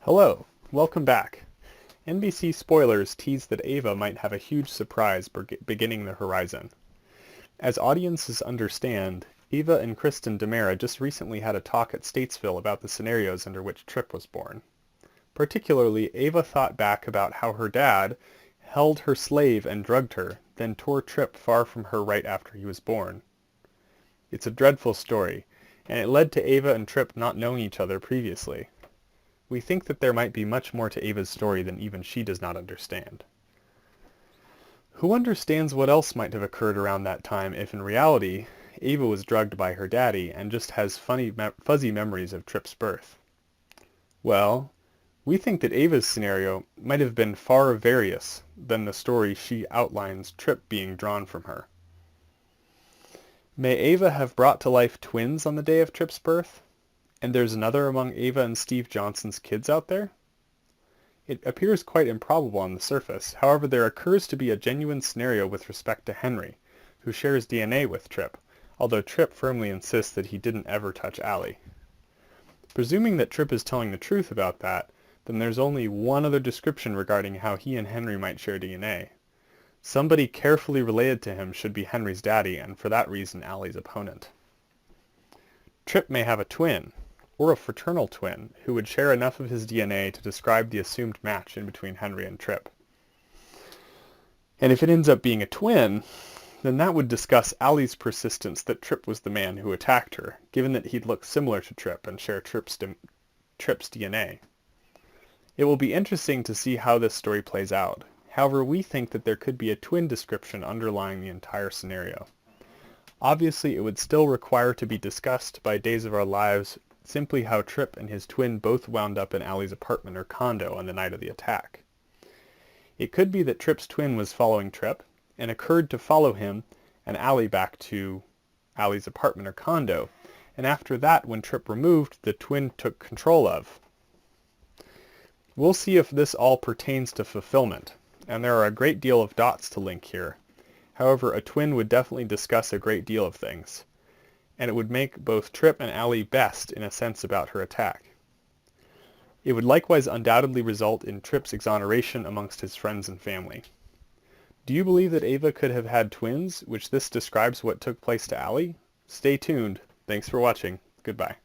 Hello, welcome back. NBC spoilers tease that Ava might have a huge surprise beginning the horizon. As audiences understand, Ava and Kristen DiMera just recently had a talk at Statesville about the scenarios under which Tripp was born. Particularly, Ava thought back about how her dad held her slave and drugged her, then tore Tripp far from her right after he was born. It's a dreadful story, and it led to Ava and Tripp not knowing each other previously. We think that there might be much more to Ava's story than even she does not understand. Who understands what else might have occurred around that time if in reality Ava was drugged by her daddy and just has fuzzy memories of Tripp's birth? Well, we think that Ava's scenario might have been far various than the story she outlines Tripp being drawn from her. May Ava have brought to life twins on the day of Tripp's birth? And there's another among Ava and Steve Johnson's kids out there? It appears quite improbable on the surface. However, there occurs to be a genuine scenario with respect to Henry, who shares DNA with Tripp, although Tripp firmly insists that he didn't ever touch Allie. Presuming that Tripp is telling the truth about that, then there's only one other description regarding how he and Henry might share DNA. Somebody carefully related to him should be Henry's daddy, and for that reason Allie's opponent. Tripp may have a twin, or a fraternal twin, who would share enough of his DNA to describe the assumed match in between Henry and Tripp. And if it ends up being a twin, then that would discuss Allie's persistence that Tripp was the man who attacked her, given that he'd look similar to Tripp and share Tripp's DNA. It will be interesting to see how this story plays out. However, we think that there could be a twin description underlying the entire scenario. Obviously, it would still require to be discussed by Days of Our Lives simply how Tripp and his twin both wound up in Allie's apartment or condo on the night of the attack. It could be that Tripp's twin was following Tripp and occurred to follow him and Allie back to Allie's apartment or condo, and after that, when Tripp removed, the twin took control of. We'll see if this all pertains to fulfillment, and there are a great deal of dots to link here. However, a twin would definitely discuss a great deal of things, and it would make both Tripp and Allie best in a sense about her attack. It would likewise undoubtedly result in Tripp's exoneration amongst his friends and family. Do you believe that Ava could have had twins, which this describes what took place to Allie? Stay tuned. Thanks for watching. Goodbye.